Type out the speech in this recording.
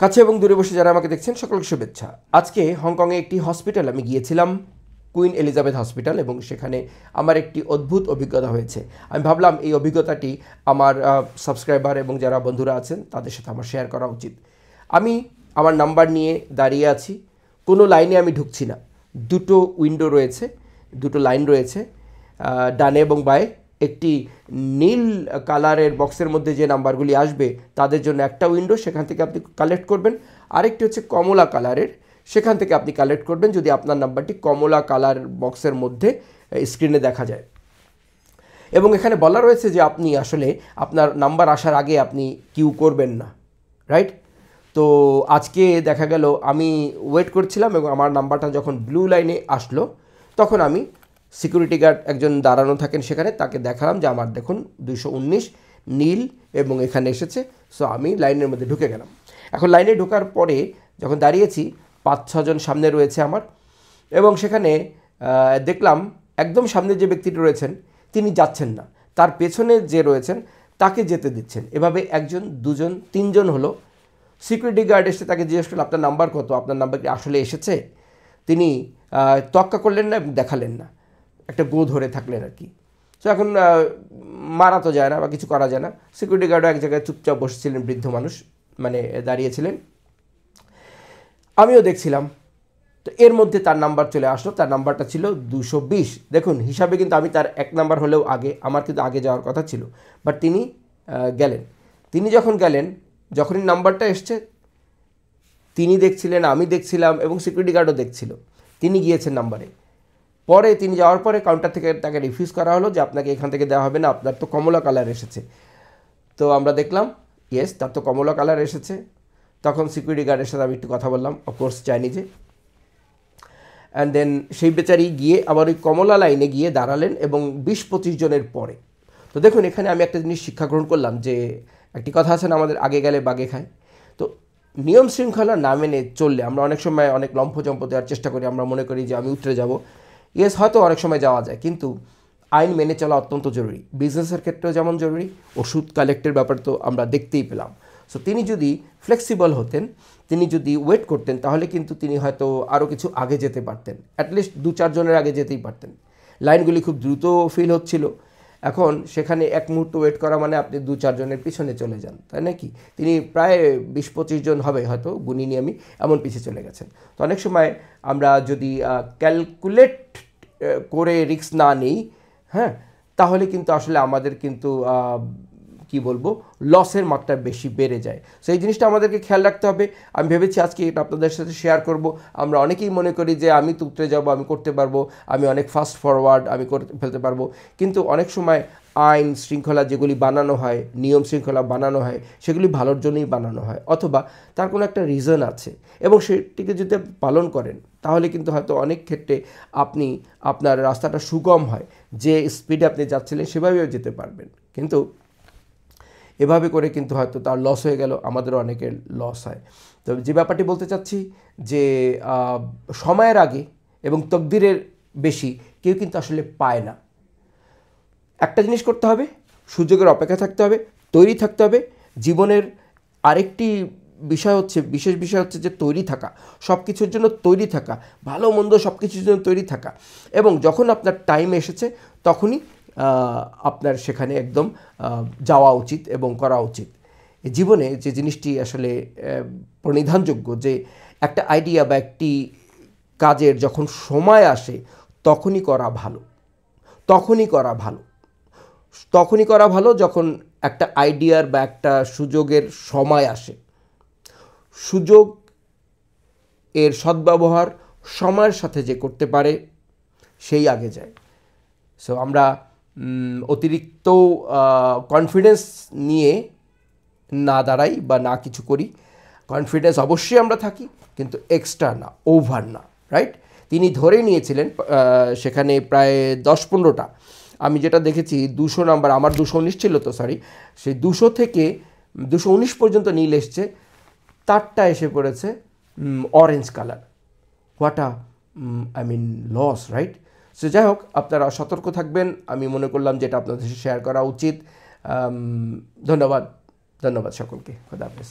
কাছে এবং দূরে বসে যারা আমাকে দেখছেন সকলকে শুভেচ্ছা। আজকে হংকংয়ে একটি হসপিটাল আমি গিয়েছিলাম, কুইন এলিজাবেথ হসপিটাল, এবং সেখানে আমার একটি অদ্ভুত অভিজ্ঞতা হয়েছে। আমি ভাবলাম এই অভিজ্ঞতাটি আমার সাবস্ক্রাইবার এবং যারা বন্ধুরা আছেন তাদের সাথে আমার শেয়ার করা উচিত। আমি আমার নাম্বার নিয়ে দাঁড়িয়ে আছি, কোনো লাইনে আমি ঢুকছি না। দুটো উইন্ডো রয়েছে, দুটো লাইন রয়েছে, ডানে এবং বাঁয়ে। একটি নীল কালারের বক্সের মধ্যে যে নাম্বারগুলি আসবে তাদের জন্য একটা উইন্ডো, সেখান থেকে আপনি কালেক্ট করবেন। আরেকটি হচ্ছে কমলা কালারের, সেখান থেকে আপনি কালেক্ট করবেন যদি আপনার নাম্বারটি কমলা কালার বক্সের মধ্যে স্ক্রিনে দেখা যায়। এবং এখানে বলা রয়েছে যে আপনি আসলে আপনার নাম্বার আসার আগে আপনি কিউ করবেন না, রাইট? তো আজকে দেখা গেল আমি ওয়েট করছিলাম এবং আমার নাম্বারটা যখন ব্লু লাইনে আসলো তখন আমি সিকিউরিটি গার্ড একজন দাঁড়ানো থাকেন সেখানে, তাকে দেখালাম যে আমার দেখুন 219 নীল এবং এখানে এসেছে। সো আমি লাইনের মধ্যে ঢুকে গেলাম। এখন লাইনে ঢোকার পরে যখন দাঁড়িয়েছি 5-6 জন সামনে রয়েছে আমার, এবং সেখানে দেখলাম একদম সামনে যে ব্যক্তিটি রয়েছেন তিনি যাচ্ছেন না, তার পেছনে যে রয়েছেন তাকে যেতে দিচ্ছেন। এভাবে একজন, দুজন, তিনজন হলো। সিকিউরিটি গার্ড এসে তাকে জিজ্ঞেস করলো আপনার নাম্বার কত, আপনার নাম্বার কি আসলে এসেছে? তিনি তক্কা করলেন না এবং দেখালেন না, একটা গো ধরে থাকলেন আর কি। তো এখন মারা তো যায় না বা কিছু করা যায় না। সিকিউরিটি গার্ডও এক জায়গায় চুপচাপ বসেছিলেন, বৃদ্ধ মানুষ মানে দাঁড়িয়েছিলেন, আমিও দেখছিলাম। তো এর মধ্যে তার নাম্বার চলে আসলো, তার নাম্বারটা ছিল 220। দেখুন হিসাবে কিন্তু আমি তার এক নাম্বার হলেও আগে, আমার কিন্তু আগে যাওয়ার কথা ছিল, বাট তিনি গেলেন। তিনি যখন গেলেন, যখনই নাম্বারটা এসছে তিনি দেখছিলেন, আমি দেখছিলাম এবং সিকিউরিটি গার্ডও দেখছিল, তিনি গিয়েছেন নাম্বারে। পরে তিনি যাওয়ার পরে কাউন্টার থেকে তাকে রিফিউজ করা হলো যে আপনাকে এখান থেকে দেওয়া হবে না, আপনার তো কমলা কালার এসেছে। তো আমরা দেখলাম ইয়েস, তার তো কমলা কালার এসেছে। তখন সিকিউরিটি গার্ডের সাথে আমি একটু কথা বললাম, অফকোর্স চাইনিজে। অ্যান্ড দেন সেই বেচারি গিয়ে আবার ওই কমলা লাইনে গিয়ে দাঁড়ালেন এবং 20-25 জনের পরে। তো দেখুন এখানে আমি একটা জিনিস শিক্ষা গ্রহণ করলাম যে একটি কথা আছে না, আমাদের আগে গেলে বাগে খায়। তো নিয়ম শৃঙ্খলা না মেনে চললে আমরা অনেক সময় অনেক লম্ফজম্প দেওয়ার চেষ্টা করি, আমরা মনে করি যে আমি উতরে যাব। ইয়েস, হয়তো অনেক সময় যাওয়া যায়, কিন্তু আইন মেনে চলা অত্যন্ত জরুরি। বিজনেসের ক্ষেত্রেও যেমন জরুরি, ওষুধ কালেক্টের ব্যাপার তো আমরা দেখতেই পেলাম। সো তিনি যদি ফ্লেক্সিবল হতেন, তিনি যদি ওয়েট করতেন, তাহলে কিন্তু তিনি হয়তো আরও কিছু আগে যেতে পারতেন, অ্যাটলিস্ট 2-4 জনের আগে যেতেই পারতেন। লাইনগুলি খুব দ্রুত ফিল হচ্ছিল। এখন সেখানে এক মুহূর্ত ওয়েট করা মানে আপনি 2-4 জনের পিছনে চলে যান, তাই নাকি? তিনি প্রায় 20-25 জন হবে হয়তো, গুনিনি আমি, এমন পিছিয়ে চলে গেছেন। তো অনেক সময় আমরা যদি ক্যালকুলেট করে রিস্ক না নিই, হ্যাঁ, তাহলে কিন্তু আসলে আমাদের কিন্তু কি বলবো, লসের মাত্রা বেশি বেড়ে যায়। সো এই জিনিসটা আমাদেরকে খেয়াল রাখতে হবে। আমি ভেবেছি আজকে এটা আপনাদের সাথে শেয়ার করব। আমরা অনেকেই মনে করি যে আমি তো উতরে যাব, আমি করতে পারবো, আমি অনেক ফাস্ট ফরওয়ার্ড, আমি করে ফেলতে পারবো। কিন্তু অনেক সময় আইন শৃঙ্খলা যেগুলি বানানো হয়, নিয়ম শৃঙ্খলা বানানো হয়, সেগুলি ভালোর জন্যই বানানো হয়, অথবা তার কোনো একটা রিজন আছে, এবং সেটিকে যদি পালন করেন তাহলে কিন্তু হয়তো অনেক ক্ষেত্রে আপনি আপনার রাস্তাটা সুগম হয়, যে স্পিডে আপনি যাচ্ছিলেন সেভাবেও যেতে পারবেন। কিন্তু এভাবে করে কিন্তু হয়তো তার লস হয়ে গেল, আমাদেরও অনেকের লস হয়। তো যে ব্যাপারটি বলতে চাচ্ছি যে সময়ের আগে এবং তকদিরের বেশি কেউ কিন্তু আসলে পায় না। একটা জিনিস করতে হবে, সুযোগের অপেক্ষা থাকতে হবে, তৈরি থাকতে হবে। জীবনের আরেকটি বিষয় হচ্ছে, বিশেষ বিষয় হচ্ছে যে তৈরি থাকা, সব কিছুর জন্য তৈরি থাকা, ভালো মন্দ সব কিছুর জন্য তৈরি থাকা। এবং যখন আপনার টাইম এসেছে তখনই আপনার সেখানে একদম যাওয়া উচিত এবং করা উচিত। জীবনে যে জিনিসটি আসলে প্রণিধানযোগ্য, যে একটা আইডিয়া বা একটি কাজের যখন সময় আসে তখনই করা ভালো, তখনই করা ভালো, তখনই করা ভালো যখন একটা আইডিয়ার বা একটা সুযোগের সময় আসে। সুযোগ এর সদ্ব্যবহার সময়ের সাথে যে করতে পারে সেই আগে যায়। সো আমরা অতিরিক্ত কনফিডেন্স নিয়ে না দাঁড়াই বা না কিছু করি। কনফিডেন্স অবশ্যই আমরা থাকি, কিন্তু এক্সট্রা না, ওভার না, রাইট? তিনি ধরে নিয়েছিলেন সেখানে প্রায় 10-15টা, আমি যেটা দেখেছি 200 নাম্বার, আমার 219 ছিল তো, সরি, সেই 200 থেকে 219 পর্যন্ত নীল এসছে, তারটা এসে পড়েছে orange colour. What I mean loss, right? So যাই হোক, আপনারা সতর্ক থাকবেন, আমি মনে করলাম যেটা আপনাদের সাথে শেয়ার করা উচিত। ধন্যবাদ সকলকে, খোদা হাফেজ।